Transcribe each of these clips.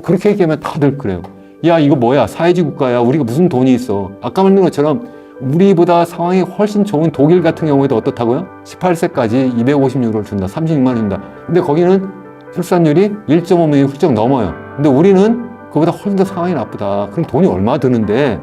그렇게 얘기하면 다들 그래요. 야, 이거 뭐야? 사회주의 국가야. 우리가 무슨 돈이 있어? 아까 말한 것처럼 우리보다 상황이 훨씬 좋은 독일 같은 경우에도 어떻다고요? 18세까지 250유로를 준다. 36만 원 준다. 근데 거기는 출산율이 1.5명이 훌쩍 넘어요. 근데 우리는 그보다 훨씬 더 상황이 나쁘다. 그럼 돈이 얼마 드는데?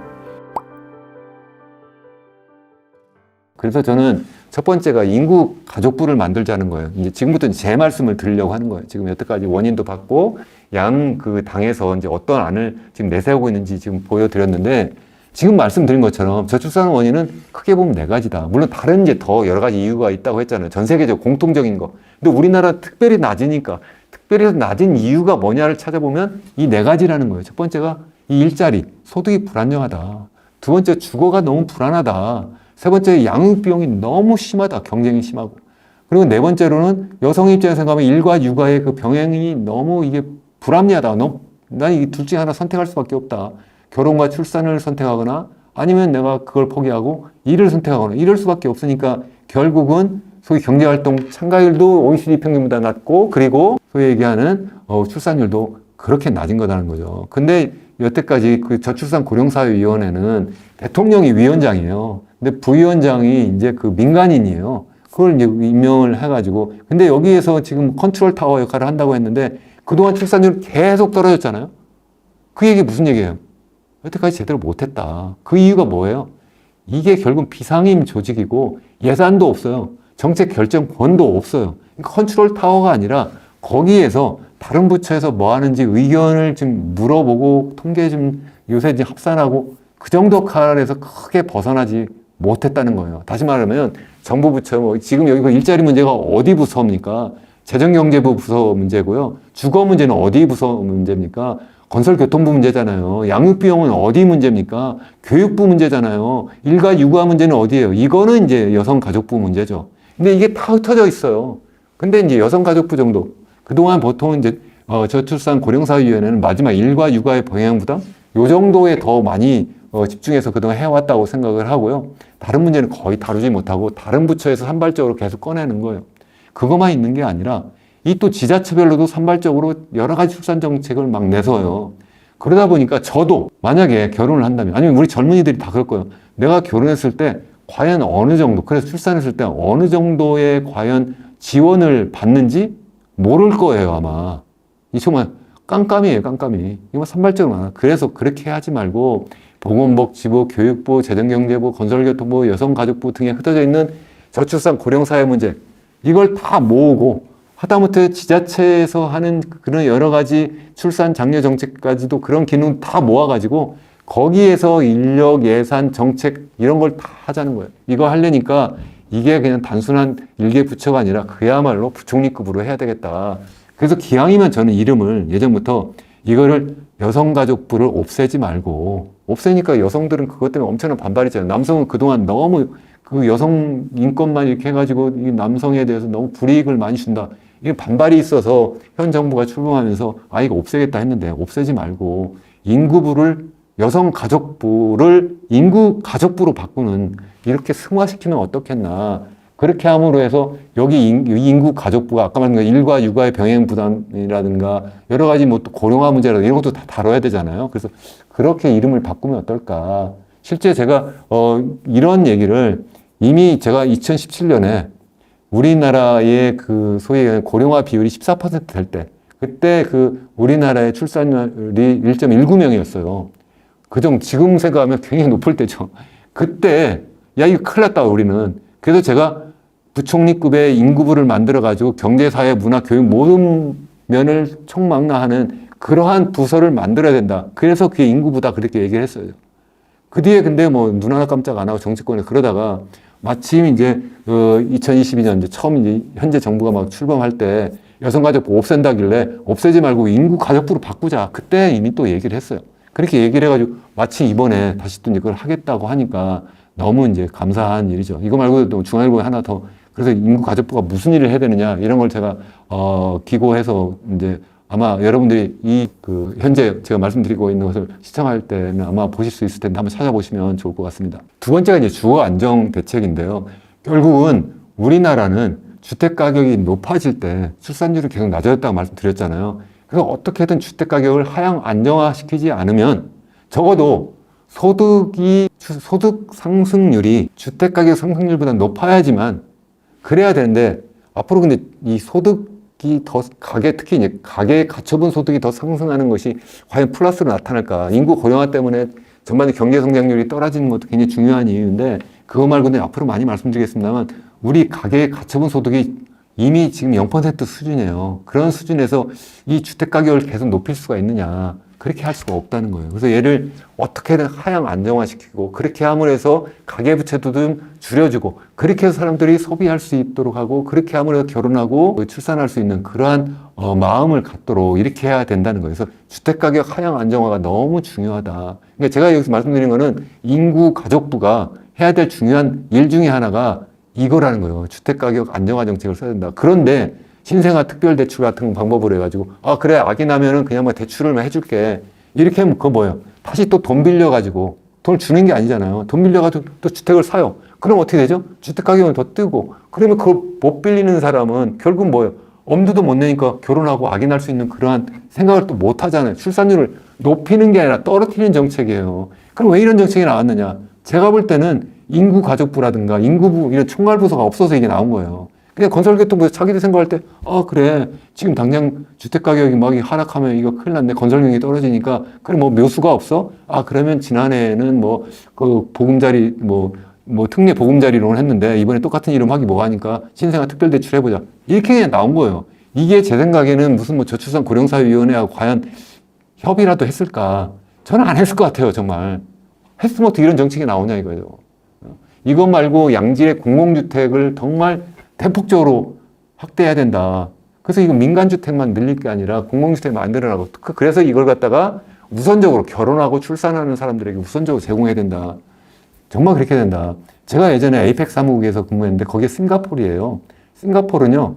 그래서 저는 첫 번째가 인구 가족부를 만들자는 거예요. 이제 지금부터 제 말씀을 드리려고 하는 거예요. 지금 여태까지 원인도 받고 양 그 당에서 이제 어떤 안을 지금 내세우고 있는지 지금 보여드렸는데, 지금 말씀드린 것처럼 저출산 원인은 크게 보면 네 가지다. 물론 다른 이제 더 여러 가지 이유가 있다고 했잖아요. 전 세계적 공통적인 거. 근데 우리나라 특별히 낮으니까 특별히 낮은 이유가 뭐냐를 찾아보면 이 네 가지라는 거예요. 첫 번째가 이 일자리, 소득이 불안정하다. 두 번째, 주거가 너무 불안하다. 세 번째, 양육 비용이 너무 심하다. 경쟁이 심하고. 그리고 네 번째로는 여성의 입장에서 생각하면 일과 육아의 그 병행이 너무 이게 불합리하다. 난 이 둘 중에 하나 선택할 수밖에 없다. 결혼과 출산을 선택하거나 아니면 내가 그걸 포기하고 일을 선택하거나 이럴 수밖에 없으니까 결국은 소위 경제활동 참가율도 OECD 평균보다 낮고, 그리고 소위 얘기하는 출산율도 그렇게 낮은 거라는 거죠. 근데 여태까지 그 저출산 고령사회위원회는 대통령이 위원장이에요. 근데 부위원장이 이제 그 민간인이에요. 그걸 이제 임명을 해가지고, 근데 여기에서 지금 컨트롤 타워 역할을 한다고 했는데 그동안 출산율 계속 떨어졌잖아요. 그 얘기 무슨 얘기예요? 여태까지 제대로 못했다. 그 이유가 뭐예요? 이게 결국 비상임 조직이고 예산도 없어요. 정책 결정권도 없어요. 그러니까 컨트롤 타워가 아니라 거기에서 다른 부처에서 뭐 하는지 의견을 좀 물어보고 통계 좀 요새 이제 합산하고 그 정도 역할에서 크게 벗어나지 못했다는 거예요. 다시 말하면 정부 부처, 지금 여기 일자리 문제가 어디 부서입니까? 재정경제부 부서 문제고요. 주거 문제는 어디 부서 문제입니까? 건설교통부 문제잖아요. 양육비용은 어디 문제입니까? 교육부 문제잖아요. 일과 육아 문제는 어디예요? 이거는 이제 여성가족부 문제죠. 근데 이게 다 흩어져 있어요. 근데 이제 여성가족부 정도. 그동안 보통 이제 저출산 고령사회위원회는 마지막 일과 육아의 병행 부담? 요 정도에 더 많이 집중해서 그동안 해왔다고 생각을 하고요. 다른 문제는 거의 다루지 못하고 다른 부처에서 산발적으로 계속 꺼내는 거예요. 그것만 있는 게 아니라 이 또 지자체별로도 산발적으로 여러 가지 출산 정책을 막 내서요. 그러다 보니까 저도 만약에 결혼을 한다면, 아니면 우리 젊은이들이 다 그럴 거예요. 내가 결혼했을 때 과연 어느 정도, 그래서 출산했을 때 어느 정도의 과연 지원을 받는지 모를 거예요, 아마. 이 정말 깜깜이에요, 깜깜이. 이거 산발적으로 많아. 그래서 그렇게 하지 말고 보건복지부, 교육부, 재정경제부, 건설교통부, 여성가족부 등에 흩어져 있는 저출산 고령사회 문제, 이걸 다 모으고 하다못해 지자체에서 하는 그런 여러 가지 출산 장려 정책까지도 그런 기능 다 모아가지고 거기에서 인력, 예산, 정책 이런 걸 다 하자는 거예요. 이거 하려니까 이게 그냥 단순한 일개 부처가 아니라 그야말로 부총리급으로 해야 되겠다. 그래서 기왕이면 저는 이름을 예전부터 이거를 여성가족부를 없애지 말고, 없애니까 여성들은 그것 때문에 엄청난 반발이잖아요. 남성은 그동안 너무 그 여성 인권만 이렇게 해가지고 이 남성에 대해서 너무 불이익을 많이 준다. 이게 반발이 있어서 현 정부가 출범하면서 이거 없애겠다 했는데, 없애지 말고 인구부를, 여성가족부를 인구가족부로 바꾸는, 이렇게 승화시키면 어떻겠나. 그렇게 함으로 해서 여기 인구가족부가 아까 말한 일과 육아의 병행 부담이라든가 여러 가지 뭐 또 고령화 문제라든가 이런 것도 다 다뤄야 되잖아요. 그래서 그렇게 이름을 바꾸면 어떨까. 실제 제가 이런 얘기를 이미 제가 2017년에 우리나라의 그 소위 고령화 비율이 14% 될 때, 그때 그 우리나라의 출산율이 1.19명이었어요. 그정 지금 생각하면 굉장히 높을 때죠. 그때 이거 큰일 났다 우리는. 그래서 제가 부총리급의 인구부를 만들어가지고 경제, 사회, 문화, 교육 모든 면을 총망라하는 그러한 부서를 만들어야 된다. 그래서 그게 인구부다 그렇게 얘기를 했어요. 그 뒤에 근데 뭐 눈 하나 깜짝 안 하고 정치권에 그러다가 마침 이제 2022년 이제 처음 이제 현재 정부가 막 출범할 때 여성가족부 없앤다길래 없애지 말고 인구가족부로 바꾸자. 그때 이미 또 얘기를 했어요. 그렇게 얘기를 해가지고 마치 이번에 다시 또 이걸 하겠다고 하니까 너무 이제 감사한 일이죠. 이거 말고 또 중앙일보에 하나 더, 그래서 인구가족부가 무슨 일을 해야 되느냐 이런 걸 제가 기고해서 이제 아마 여러분들이 현재 제가 말씀드리고 있는 것을 시청할 때는 아마 보실 수 있을 텐데 한번 찾아보시면 좋을 것 같습니다. 두 번째가 이제 주거 안정 대책인데요. 결국은 우리나라는 주택 가격이 높아질 때 출산율이 계속 낮아졌다고 말씀드렸잖아요. 그래서 어떻게든 주택 가격을 하향 안정화시키지 않으면 적어도 소득 상승률이 주택 가격 상승률보다 높아야지만 그래야 되는데 앞으로 근데 이 소득이 더 특히 이제 가계 가처분 소득이 더 상승하는 것이 과연 플러스로 나타날까? 인구 고령화 때문에 전반의 경제 성장률이 떨어지는 것도 굉장히 중요한 이유인데 그거 말고는 앞으로 많이 말씀드리겠습니다만 우리 가계 가처분 소득이 이미 지금 0% 수준이에요. 그런 수준에서 이 주택 가격을 계속 높일 수가 있느냐? 그렇게 할 수가 없다는 거예요. 그래서 얘를 어떻게든 하향 안정화시키고 그렇게 함으로 해서 가계부채도 좀 줄여주고 그렇게 해서 사람들이 소비할 수 있도록 하고 그렇게 함으로 해서 결혼하고 출산할 수 있는 그러한 마음을 갖도록 이렇게 해야 된다는 거예요. 그래서 주택가격 하향 안정화가 너무 중요하다. 그러니까 제가 여기서 말씀드린 거는 인구 가족부가 해야 될 중요한 일 중에 하나가 이거라는 거예요. 주택가격 안정화 정책을 써야 된다. 그런데 신생아 특별대출 같은 방법으로 해가지고 그래 아기 나면은 그냥 뭐 대출을 해줄게 이렇게 하면 그거 뭐예요? 다시 또 돈 빌려가지고 돈을 주는 게 아니잖아요. 돈 빌려가지고 또 주택을 사요. 그럼 어떻게 되죠? 주택 가격은 더 뜨고 그러면 그걸 못 빌리는 사람은 결국 뭐예요? 엄두도 못 내니까 결혼하고 아기 낳을 수 있는 그러한 생각을 또 못 하잖아요. 출산율을 높이는 게 아니라 떨어뜨리는 정책이에요. 그럼 왜 이런 정책이 나왔느냐? 제가 볼 때는 인구가족부라든가 인구부 이런 총괄부서가 없어서 이게 나온 거예요. 그냥 건설교통부에서 자기들 생각할 때, 그래. 지금 당장 주택가격이 막 하락하면 이거 큰일 났네. 건설력이 떨어지니까. 그래, 뭐 묘수가 없어? 그러면 지난해에는 보금자리, 특례 보금자리론을 했는데 이번에 똑같은 이름 하기 뭐 하니까 신생아 특별대출 해보자. 이렇게 그냥 나온 거예요. 이게 제 생각에는 무슨 저출산 고령사회위원회하고 과연 협의라도 했을까? 저는 안 했을 것 같아요, 정말. 했으면 어떻게 이런 정책이 나오냐 이거예요. 이것 말고 양질의 공공주택을 정말 대폭적으로 확대해야 된다. 그래서 이거 민간주택만 늘릴 게 아니라 공공주택 만들어라고. 그래서 이걸 갖다가 우선적으로 결혼하고 출산하는 사람들에게 우선적으로 제공해야 된다. 정말 그렇게 된다. 제가 예전에 에이펙 사무국에서 근무했는데 거기에 싱가포르예요. 싱가포르는요.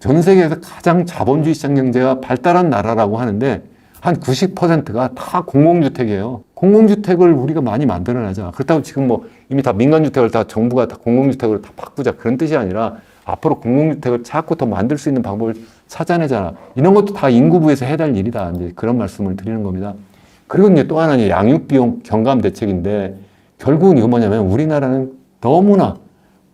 전 세계에서 가장 자본주의 시장 경제가 발달한 나라라고 하는데 한 90%가 다 공공주택이에요. 공공주택을 우리가 많이 만들어내자. 그렇다고 지금 이미 다 민간주택을 다 정부가 다 공공주택으로 다 바꾸자. 그런 뜻이 아니라 앞으로 공공주택을 자꾸 더 만들 수 있는 방법을 찾아내잖아. 이런 것도 다 인구부에서 해야 될 일이다. 이제 그런 말씀을 드리는 겁니다. 그리고 이제 또 하나는 양육비용 경감 대책인데 결국은 이거 뭐냐면 우리나라는 너무나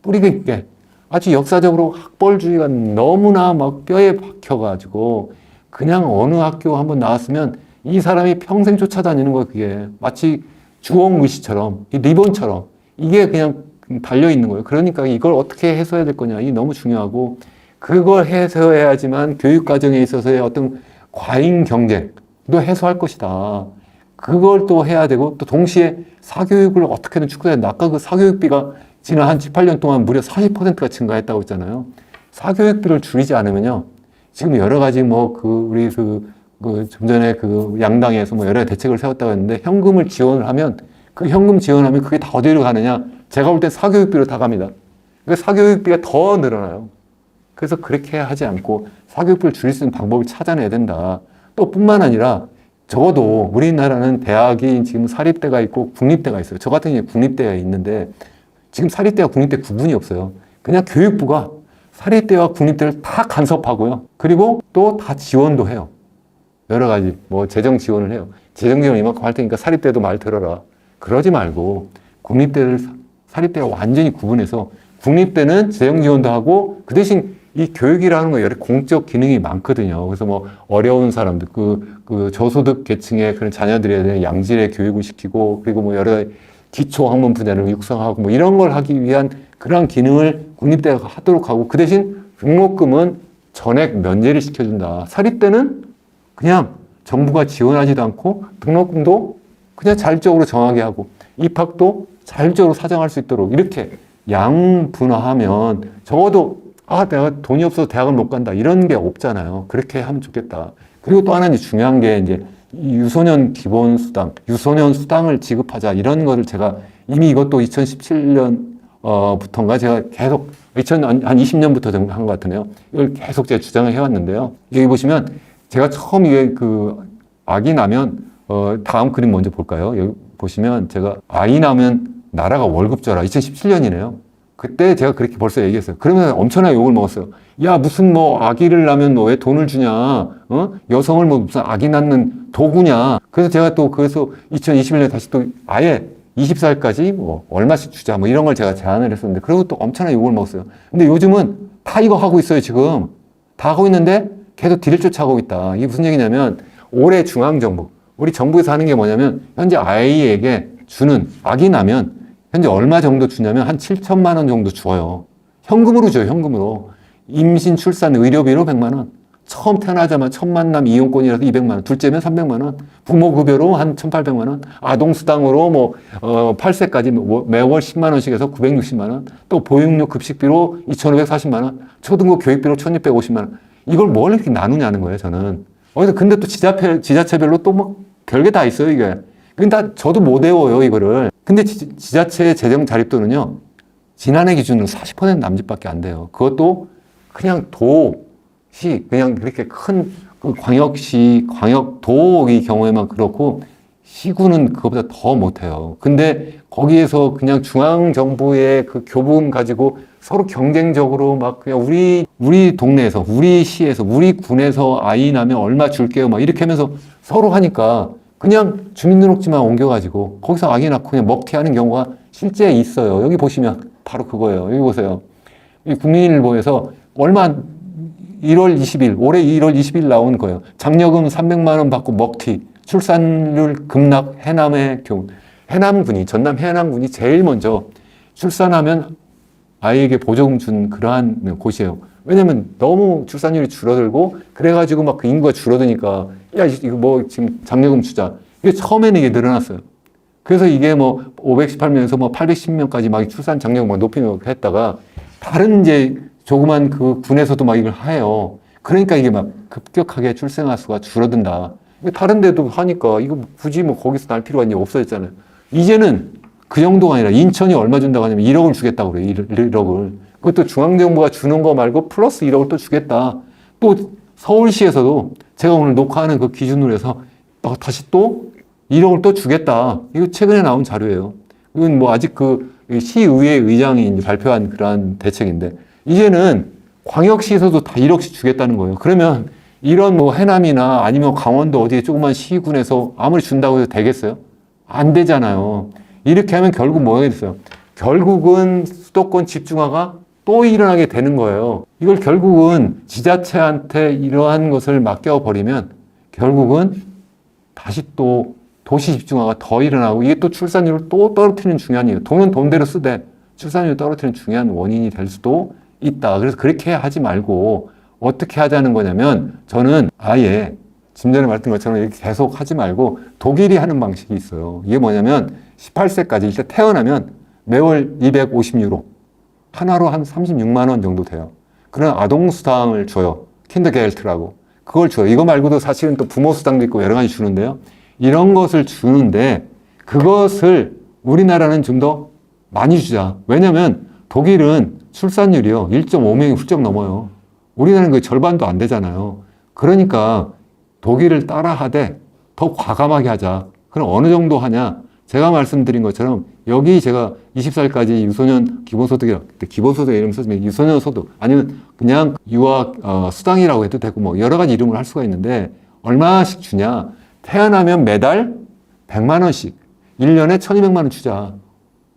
뿌리 깊게 아주 역사적으로 학벌주의가 너무나 막 뼈에 박혀가지고 그냥 어느 학교 한번 나왔으면 이 사람이 평생 쫓아다니는 거 그게 마치 주홍글씨처럼 리본처럼 이게 그냥 달려있는 거예요. 그러니까 이걸 어떻게 해소해야 될 거냐. 이게 너무 중요하고 그걸 해소해야지만 교육과정에 있어서의 어떤 과잉 경쟁도 해소할 것이다. 그걸 또 해야 되고 또 동시에 사교육을 어떻게든 축소해야 된다. 아까 그 사교육비가 지난 한 7, 8년 동안 무려 40%가 증가했다고 했잖아요. 사교육비를 줄이지 않으면요. 지금 여러 가지 좀 전에 양당에서 여러 대책을 세웠다고 했는데 현금을 지원을 하면 그 현금 지원하면 그게 다 어디로 가느냐? 제가 볼 땐 사교육비로 다 갑니다. 그러니까 사교육비가 더 늘어나요. 그래서 그렇게 하지 않고 사교육비를 줄일 수 있는 방법을 찾아내야 된다. 또 뿐만 아니라 적어도 우리나라는 대학이 지금 사립대가 있고 국립대가 있어요. 저 같은 경우에 국립대가 있는데 지금 사립대와 국립대 구분이 없어요. 그냥 교육부가 사립대와 국립대를 다 간섭하고요. 그리고 또 다 지원도 해요. 여러 가지 재정 지원을 해요. 재정 지원 이만큼 할 테니까 사립대도 말 들어라. 그러지 말고 사립대와 완전히 구분해서 국립대는 재정 지원도 하고 그 대신 이 교육이라는 거 여러 공적 기능이 많거든요. 그래서 어려운 사람들, 저소득 계층의 그런 자녀들에 대한 양질의 교육을 시키고 그리고 여러 기초 학문 분야를 육성하고 이런 걸 하기 위한 그러한 기능을 국립대가 하도록 하고 그 대신 등록금은 전액 면제를 시켜준다. 사립대는 그냥 정부가 지원하지도 않고 등록금도 그냥 자율적으로 정하게 하고 입학도 자율적으로 사정할 수 있도록 이렇게 양분화하면 적어도 내가 돈이 없어서 대학을 못 간다 이런 게 없잖아요. 그렇게 하면 좋겠다. 그리고 또 하나 중요한 게 이제 유소년 기본수당, 유소년 수당을 지급하자 이런 거를 제가 이미 이것도 2017년 부터인가 제가 계속 한 20년부터 한 것 같으네요. 이걸 계속 제가 주장을 해왔는데요. 여기 보시면 제가 처음 이게 아기 나면 다음 그림 먼저 볼까요? 여기 보시면 제가 아이 나면 나라가 월급 줘라. 2017년이네요. 그때 제가 그렇게 벌써 얘기했어요. 그러면 엄청나게 욕을 먹었어요. 야, 무슨 뭐 아기를 낳으면 너 왜 돈을 주냐? 어? 여성을 뭐 무슨 아기 낳는 도구냐? 그래서 제가 또 그래서 2021년에 다시 또 아예 20살까지 뭐 얼마씩 주자 뭐 이런 걸 제가 제안을 했었는데 그리고 또 엄청나게 욕을 먹었어요. 근데 요즘은 다 이거 하고 있어요, 지금. 다 하고 있는데 계속 뒤를 쫓아가고 있다. 이게 무슨 얘기냐면 올해 중앙정부, 우리 정부에서 하는 게 뭐냐면 현재 아이에게 주는 아기 나면 현재 얼마 정도 주냐면 한 7천만 원 정도 줘요. 현금으로 줘요, 현금으로. 임신, 출산, 의료비로 100만 원. 처음 태어나자마자 첫 만남 이용권이라서 200만 원. 둘째면 300만 원. 부모급여로 한 1,800만 원. 아동수당으로 뭐, 8세까지 매월 10만 원씩 해서 960만 원. 또 보육료 급식비로 2,540만 원. 초등급 교육비로 1,650만 원. 이걸 뭘 이렇게 나누냐는 거예요, 저는. 근데 또 지자체별로 또 뭐 별게 다 있어요, 이게. 근데 다 저도 못 외워요, 이거를. 근데 지자체 재정 자립도는요, 지난해 기준으로 40% 남짓밖에 안 돼요. 그것도 그냥 도시, 그냥 그렇게 큰 그 광역시, 광역도의 경우에만 그렇고, 시구는 그것보다 더 못해요. 근데 거기에서 그냥 중앙정부의 그 교부금 가지고 서로 경쟁적으로 막 그냥 우리 동네에서, 우리 시에서, 우리 군에서 아이 나면 얼마 줄게요. 막 이렇게 하면서 서로 하니까 그냥 주민등록지만 옮겨가지고 거기서 아기 낳고 그냥 먹튀하는 경우가 실제 있어요. 여기 보시면 바로 그거예요. 여기 보세요. 이 국민일보에서 얼마 1월 20일, 올해 1월 20일 나온 거예요. 장려금 300만 원 받고 먹튀, 출산율 급락 해남의 경우. 해남군이, 전남 해남군이 제일 먼저 출산하면 아이에게 보조금 준 그러한 곳이에요. 왜냐면 너무 출산율이 줄어들고 그래가지고 막 그 인구가 줄어드니까 야, 이거 뭐 지금 장려금 주자. 이게 처음에는 이게 늘어났어요. 그래서 이게 뭐 518명에서 뭐 810명까지 막 출산 장려금 막 높이려고 했다가 다른 이제 조그만 그 군에서도 막 이걸 해요. 그러니까 이게 막 급격하게 출생아 수가 줄어든다. 다른 데도 하니까 이거 굳이 뭐 거기서 날 필요가 있냐 없어졌잖아요. 이제는 그 정도가 아니라 인천이 얼마 준다고 하냐면 1억을 주겠다고 그래요. 1억을. 그것도 중앙정부가 주는 거 말고 플러스 1억을 또 주겠다. 또 서울시에서도 제가 오늘 녹화하는 그 기준으로 해서 다시 또 1억을 또 주겠다. 이거 최근에 나온 자료예요. 이건 뭐 아직 그 시의회 의장이 이제 발표한 그러한 대책인데 이제는 광역시에서도 다 1억씩 주겠다는 거예요. 그러면 이런 뭐 해남이나 아니면 강원도 어디에 조그만 시군에서 아무리 준다고 해서 되겠어요? 안 되잖아요. 이렇게 하면 결국 뭐가 됐어요? 결국은 수도권 집중화가 또 일어나게 되는 거예요. 이걸 결국은 지자체한테 이러한 것을 맡겨버리면 결국은 다시 또 도시 집중화가 더 일어나고 이게 또 출산율을 또 떨어뜨리는 중요한 이유. 돈은 돈대로 쓰되 출산율을 떨어뜨리는 중요한 원인이 될 수도 있다. 그래서 그렇게 하지 말고 어떻게 하자는 거냐면 저는 아예 지금 전에 말했던 것처럼 이렇게 계속 하지 말고 독일이 하는 방식이 있어요. 이게 뭐냐면 18세까지 일단 태어나면 매월 250유로 하나로 한 36만 원 정도 돼요. 그런 아동수당을 줘요. 킨더겔트라고. 그걸 줘요. 이거 말고도 사실은 또 부모수당도 있고 여러 가지 주는데요. 이런 것을 주는데 그것을 우리나라는 좀 더 많이 주자. 왜냐면 독일은 출산율이요. 1.5명이 훌쩍 넘어요. 우리나라는 그 절반도 안 되잖아요. 그러니까 독일을 따라하되 더 과감하게 하자. 그럼 어느 정도 하냐? 제가 말씀드린 것처럼 여기 제가 20살까지 유소년 기본소득이라고 기본소득 이름 써주면 유소년 소득 아니면 그냥 유아 수당이라고 해도 되고 뭐 여러 가지 이름을 할 수가 있는데 얼마씩 주냐? 태어나면 매달 100만 원씩 1년에 1,200만 원 주자.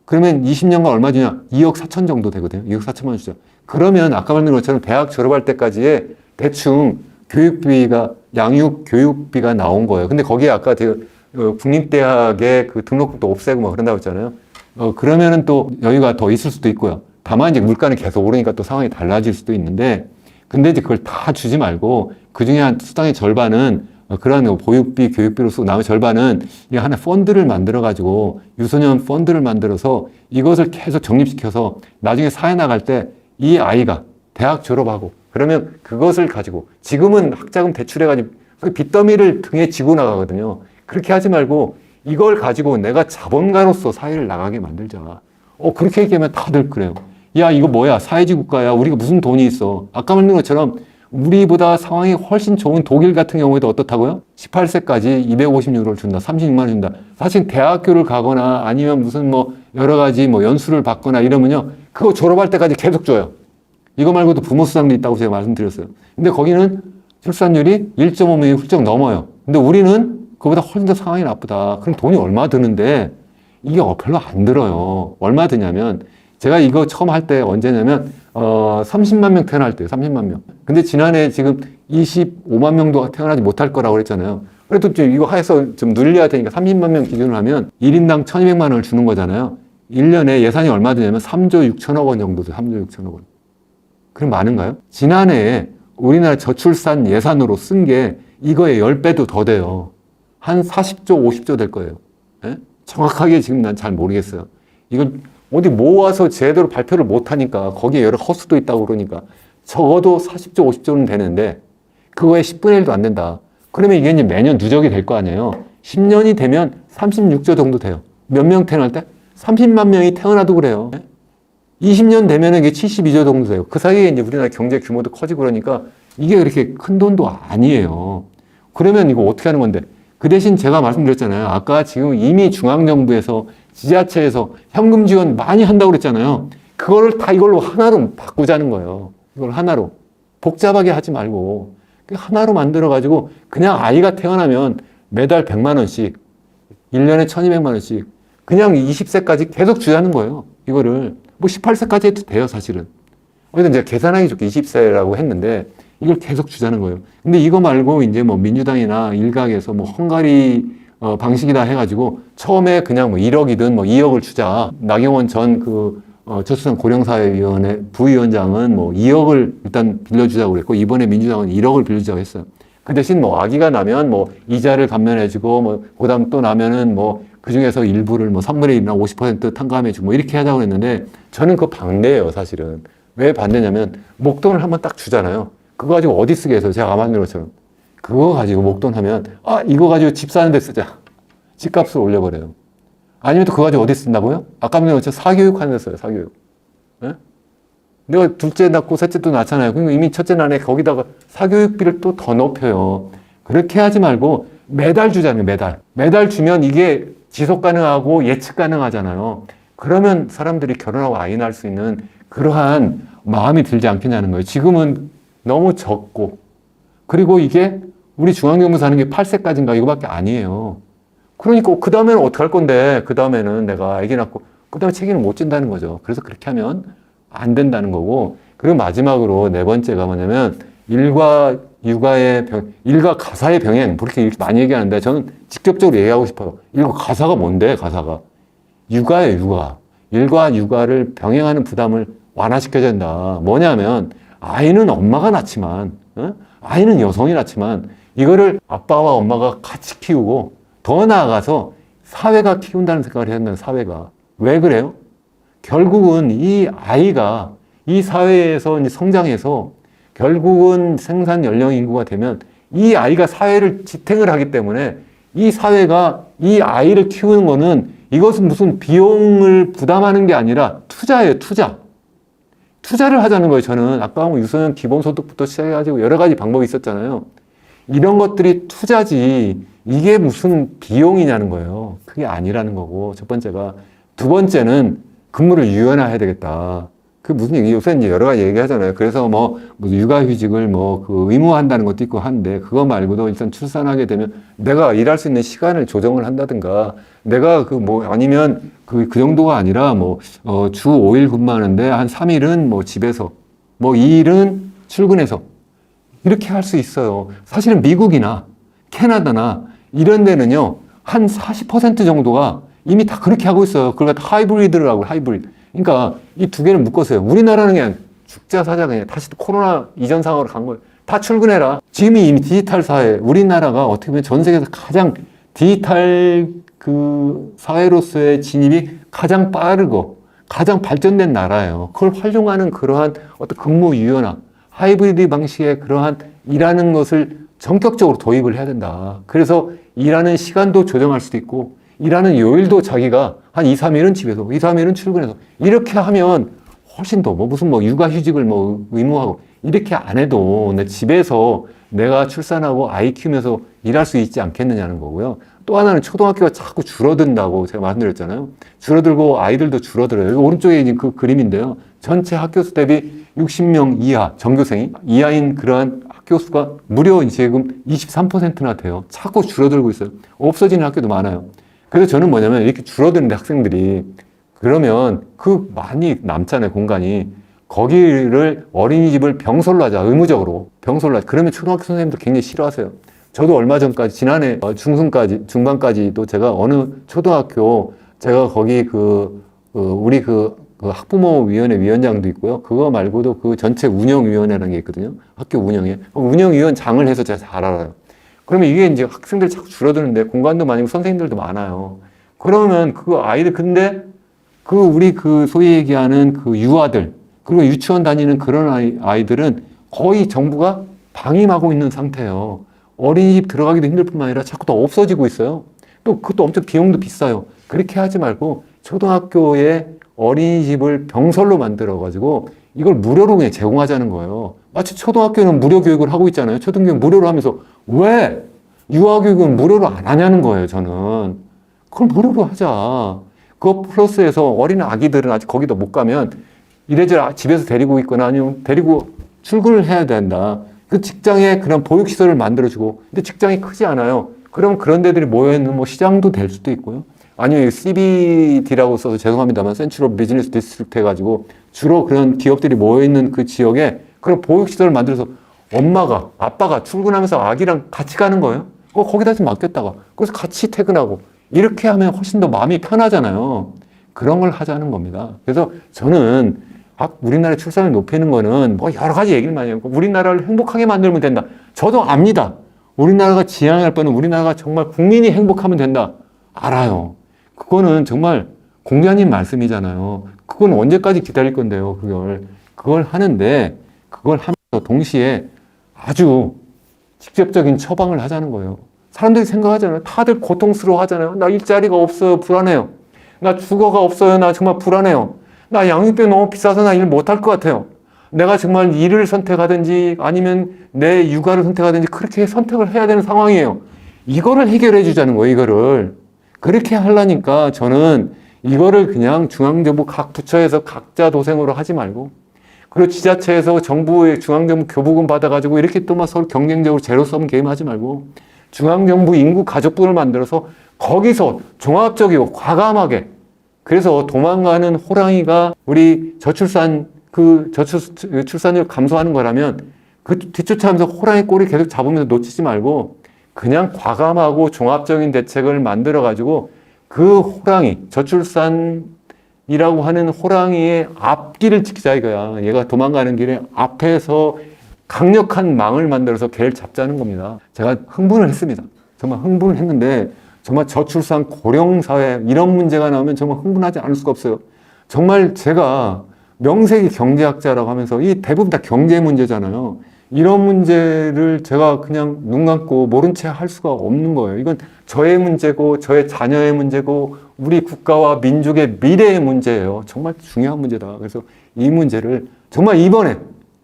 그러면 20년간 얼마 주냐? 2억 4천 정도 되거든요. 2억 4천만 원 주자. 그러면 아까 말한 것처럼 대학 졸업할 때까지의 대충 교육비가 양육 교육비가 나온 거예요. 근데 거기에 아까 국립대학의 그 등록금도 없애고 뭐 그런다고 했잖아요. 그러면은 또 여유가 더 있을 수도 있고요. 다만 이제 물가는 계속 오르니까 또 상황이 달라질 수도 있는데, 근데 이제 그걸 다 주지 말고 그 중에 한 수당의 절반은 그런 보육비, 교육비로 쓰고 나머지 절반은 이 하나 펀드를 만들어 가지고 유소년 펀드를 만들어서 이것을 계속 적립시켜서 나중에 사회 나갈 때 이 아이가 대학 졸업하고 그러면 그것을 가지고 지금은 학자금 대출해가지고 빚더미를 등에 지고 나가거든요. 그렇게 하지 말고 이걸 가지고 내가 자본가로서 사회를 나가게 만들자. 그렇게 얘기하면 다들 그래요. 야, 이거 뭐야? 사회주의 국가야. 우리가 무슨 돈이 있어? 아까 말한 것처럼 우리보다 상황이 훨씬 좋은 독일 같은 경우에도 어떻다고요? 18세까지 250유로를 준다. 36만 원 준다. 사실 대학교를 가거나 아니면 무슨 뭐 여러 가지 뭐 연수를 받거나 이러면요. 그거 졸업할 때까지 계속 줘요. 이거 말고도 부모 수당도 있다고 제가 말씀드렸어요. 근데 거기는 출산율이 1.5명이 훌쩍 넘어요. 근데 우리는 그보다 훨씬 더 상황이 나쁘다. 그럼 돈이 얼마 드는데 이게 별로 안 들어요. 얼마 드냐면 제가 이거 처음 할 때 언제냐면 30만 명 태어날 때요. 30만 명. 근데 지난해 지금 25만 명도 태어나지 못할 거라고 그랬잖아요. 그래도 좀 이거 해서 좀 늘려야 되니까 30만 명 기준으로 하면 1인당 1,200만 원을 주는 거잖아요. 1년에 예산이 얼마 드냐면 3조 6천억 원 정도 돼요. 3조 6천억 원. 그럼 많은가요? 지난해에 우리나라 저출산 예산으로 쓴 게 이거의 10배도 더 돼요. 한 40조, 50조 될 거예요. 예? 정확하게 지금 난 잘 모르겠어요. 이건 어디 모아서 제대로 발표를 못 하니까 거기에 여러 허수도 있다고 그러니까 적어도 40조, 50조는 되는데 그거의 10분의 1도 안 된다. 그러면 이게 이제 매년 누적이 될 거 아니에요. 10년이 되면 36조 정도 돼요. 몇 명 태어날 때? 30만 명이 태어나도 그래요. 20년 되면 이게 72조 정도 돼요. 그 사이에 이제 우리나라 경제 규모도 커지고 그러니까 이게 그렇게 큰 돈도 아니에요. 그러면 이거 어떻게 하는 건데? 그 대신 제가 말씀드렸잖아요. 아까 지금 이미 중앙정부에서 지자체에서 현금 지원 많이 한다고 그랬잖아요. 그거를 다 이걸로 하나로 바꾸자는 거예요. 이걸 하나로. 복잡하게 하지 말고 하나로 만들어가지고 그냥 아이가 태어나면 매달 100만 원씩 1년에 1,200만 원씩 그냥 20세까지 계속 주자는 거예요. 이거를. 뭐 18세까지 해도 돼요, 사실은. 그래서 이제 계산하기 좋게 20세라고 했는데 이걸 계속 주자는 거예요. 근데 이거 말고 이제 뭐 민주당이나 일각에서 뭐 헝가리 방식이다 해가지고 처음에 그냥 뭐 1억이든 뭐 2억을 주자. 나경원 전 저출산 고령사회위원회 부위원장은 뭐 2억을 일단 빌려주자고 그랬고 이번에 민주당은 1억을 빌려주자고 했어요. 그 대신 뭐 아기가 나면 뭐 이자를 감면해주고 뭐 그다음 또 나면은 뭐 그중에서 일부를 뭐 3분의 1이나 50% 탕감해주고 뭐 이렇게 하자고 했는데 저는 그거 반대예요, 사실은. 왜 반대냐면 목돈을 한번 딱 주잖아요. 그거 가지고 어디 쓰게 해서 제가 아까 말한 것처럼 그거 가지고 목돈 하면 이거 가지고 집 사는 데 쓰자. 집값을 올려버려요. 아니면 또 그거 가지고 어디 쓴다고요? 아까 말한 것처럼 사교육 하는 데 써요, 사교육. 네? 내가 둘째 낳고 셋째도 낳잖아요. 그러니까 이미 첫째 낳네 거기다가 사교육비를 또 더 높여요. 그렇게 하지 말고 매달 주잖아요, 매달. 매달 주면 이게 지속 가능하고 예측 가능하잖아요. 그러면 사람들이 결혼하고 아이 낳을 수 있는 그러한 마음이 들지 않겠냐는 거예요. 지금은 너무 적고 그리고 이게 우리 중앙정부 사는 게 8세까지인가 이거밖에 아니에요. 그러니까 그 다음에는 어떻게 할 건데 그 다음에는 내가 아기 낳고 그 다음에 책임을 못 진다는 거죠. 그래서 그렇게 하면 안 된다는 거고 그리고 마지막으로 네 번째가 뭐냐면 일과 육아의 일과 가사의 병행 그렇게 많이 얘기하는데 저는 직접적으로 얘기하고 싶어요. 일과 가사가 뭔데 가사가 육아예요. 육아. 일과 육아를 병행하는 부담을 완화시켜야 된다. 뭐냐면 아이는 엄마가 낳지만 아이는 여성이 낳지만 이거를 아빠와 엄마가 같이 키우고 더 나아가서 사회가 키운다는 생각을 해야 된다는 사회가. 왜 그래요? 결국은 이 아이가 이 사회에서 이제 성장해서 결국은 생산 연령 인구가 되면 이 아이가 사회를 지탱을 하기 때문에 이 사회가 이 아이를 키우는 거는 이것은 무슨 비용을 부담하는 게 아니라 투자예요, 투자. 투자를 하자는 거예요, 저는. 아까 뭐 유소년 기본소득부터 시작해가지고 여러 가지 방법이 있었잖아요. 이런 것들이 투자지, 이게 무슨 비용이냐는 거예요. 그게 아니라는 거고, 첫 번째가. 두 번째는 근무를 유연화해야 되겠다. 그 무슨 얘기, 요새 이제 여러 가지 얘기 하잖아요. 그래서 뭐 육아휴직을 의무화한다는 것도 있고 한데, 그거 말고도 일단 출산하게 되면 내가 일할 수 있는 시간을 조정을 한다든가, 내가 아니면 그 정도가 아니라 주 5일 근무하는데 한 3일은 집에서, 2일은 출근해서, 이렇게 할 수 있어요. 사실은 미국이나 캐나다나 이런 데는요, 한 40% 정도가 이미 다 그렇게 하고 있어요. 그걸 갖다 하이브리드라고, 하이브리드. 그러니까 이 두 개를 묶었어요. 우리나라는 그냥 죽자 사자 그냥 다시 또 코로나 이전 상황으로 간 거예요. 다 출근해라. 지금이 이미 디지털 사회, 우리나라가 어떻게 보면 전 세계에서 가장 디지털 사회로서의 진입이 가장 빠르고 가장 발전된 나라예요. 그걸 활용하는 그러한 어떤 근무 유연화, 하이브리드 방식의 그러한 일하는 것을 전격적으로 도입을 해야 된다. 그래서 일하는 시간도 조정할 수도 있고 일하는 요일도 자기가 한 2, 3일은 집에서, 2, 3일은 출근해서 이렇게 하면 훨씬 더 무슨 육아휴직을 의무화하고 이렇게 안 해도 내 집에서 내가 출산하고 아이 키우면서 일할 수 있지 않겠느냐는 거고요. 또 하나는 초등학교가 자꾸 줄어든다고 제가 말씀드렸잖아요. 줄어들고 아이들도 줄어들어요. 여기 오른쪽에 있는 그 그림인데요. 전체 학교 수 대비 60명 이하 전교생이 이하인 그러한 학교 수가 무려 지금 23%나 돼요. 자꾸 줄어들고 있어요. 없어지는 학교도 많아요. 그래서 저는 뭐냐면 이렇게 줄어드는데 학생들이 그러면 그 많이 남잖아요, 공간이. 거기를 어린이집을 병설로 하자, 의무적으로. 병설로 하자. 그러면 초등학교 선생님들 굉장히 싫어하세요. 저도 얼마 전까지, 지난해 중반까지도 제가 어느 초등학교, 제가 거기 우리 학부모위원회 위원장도 있고요. 그거 말고도 그 전체 운영위원회라는 게 있거든요. 학교 운영에. 운영위원장을 해서 제가 잘 알아요. 그러면 이게 이제 학생들이 자꾸 줄어드는데 공간도 많고 선생님들도 많아요. 그러면 그 아이들, 근데 우리 소위 얘기하는 유아들, 그리고 유치원 다니는 그런 아이들은 거의 정부가 방임하고 있는 상태예요. 어린이집 들어가기도 힘들 뿐만 아니라 자꾸 더 없어지고 있어요. 또 그것도 엄청 비용도 비싸요. 그렇게 하지 말고 초등학교에 어린이집을 병설로 만들어가지고 이걸 무료로 그냥 제공하자는 거예요. 마치 초등학교는 무료 교육을 하고 있잖아요. 초등교육 무료로 하면서 왜 유아교육은 무료로 안 하냐는 거예요, 저는. 그걸 무료로 하자. 그거 플러스해서 어린 아기들은 아직 거기도 못 가면 이래저래 집에서 데리고 있거나 아니면 데리고 출근을 해야 된다. 그 직장에 그런 보육시설을 만들어주고, 근데 직장이 크지 않아요. 그럼 그런 데들이 모여있는 시장도 될 수도 있고요. 아니면 CBD라고 써서 죄송합니다만 센트럴 비즈니스 디스트릭트 해가지고 주로 그런 기업들이 모여있는 그 지역에 그런 보육시설을 만들어서 엄마가, 아빠가 출근하면서 아기랑 같이 가는 거예요. 거기다 좀 맡겼다가. 그래서 같이 퇴근하고. 이렇게 하면 훨씬 더 마음이 편하잖아요. 그런 걸 하자는 겁니다. 그래서 저는 우리나라의 출산을 높이는 거는 여러 가지 얘기를 많이 하고 우리나라를 행복하게 만들면 된다. 저도 압니다. 우리나라가 지향할 바는 우리나라가 정말 국민이 행복하면 된다. 알아요. 그거는 정말 공자님 말씀이잖아요. 그건 언제까지 기다릴 건데요, 그걸 하는데, 그걸 하면서 동시에 아주 직접적인 처방을 하자는 거예요. 사람들이 생각하잖아요. 다들 고통스러워 하잖아요. 나 일자리가 없어요. 불안해요. 나 주거가 없어요. 나 정말 불안해요. 나 양육비 너무 비싸서 나 일 못할 것 같아요. 내가 정말 일을 선택하든지 아니면 내 육아를 선택하든지 그렇게 선택을 해야 되는 상황이에요. 이거를 해결해 주자는 거예요, 이거를. 그렇게 하려니까 저는 이거를 그냥 중앙정부 각 부처에서 각자 도생으로 하지 말고, 그리고 지자체에서 정부의 중앙정부 교부금 받아가지고 이렇게 또 막 서로 경쟁적으로 제로섬 게임 하지 말고, 중앙정부 인구 가족부를 만들어서 거기서 종합적이고 과감하게, 그래서 도망가는 호랑이가 우리 출산율 감소하는 거라면 그 뒤쫓아가면서 호랑이 꼬리 계속 잡으면서 놓치지 말고 그냥 과감하고 종합적인 대책을 만들어가지고 그 호랑이, 저출산이라고 하는 호랑이의 앞길을 지키자 이거야. 얘가 도망가는 길에 앞에서 강력한 망을 만들어서 걔를 잡자는 겁니다. 제가 흥분을 했습니다. 정말 흥분을 했는데 정말 저출산 고령사회 이런 문제가 나오면 정말 흥분하지 않을 수가 없어요. 정말 제가 명색이 경제학자라고 하면서 이 대부분 다 경제 문제잖아요. 이런 문제를 제가 그냥 눈 감고 모른 채 할 수가 없는 거예요. 이건 저의 문제고 저의 자녀의 문제고 우리 국가와 민족의 미래의 문제예요. 정말 중요한 문제다. 그래서 이 문제를 정말 이번에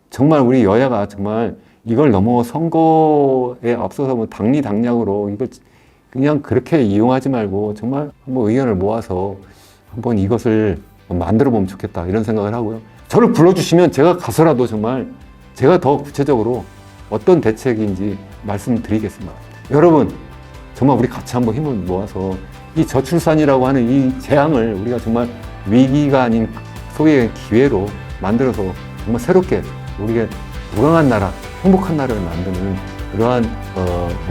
정말 우리 여야가 정말 이걸 너무 선거에 앞서서 당리당략으로 이걸 그냥 그렇게 이용하지 말고 정말 한번 의견을 모아서 한번 이것을 만들어 보면 좋겠다 이런 생각을 하고요. 저를 불러주시면 제가 가서라도 정말 제가 더 구체적으로 어떤 대책인지 말씀드리겠습니다. 여러분 정말 우리 같이 한번 힘을 모아서 이 저출산이라고 하는 이 재앙을 우리가 정말 위기가 아닌 소위의 기회로 만들어서 정말 새롭게 우리가 무궁한 나라, 행복한 나라를 만드는 그러한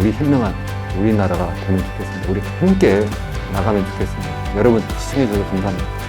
우리 현명한 우리나라가 되면 좋겠습니다. 우리 함께 나가면 좋겠습니다. 여러분 시청해 주셔서 감사합니다.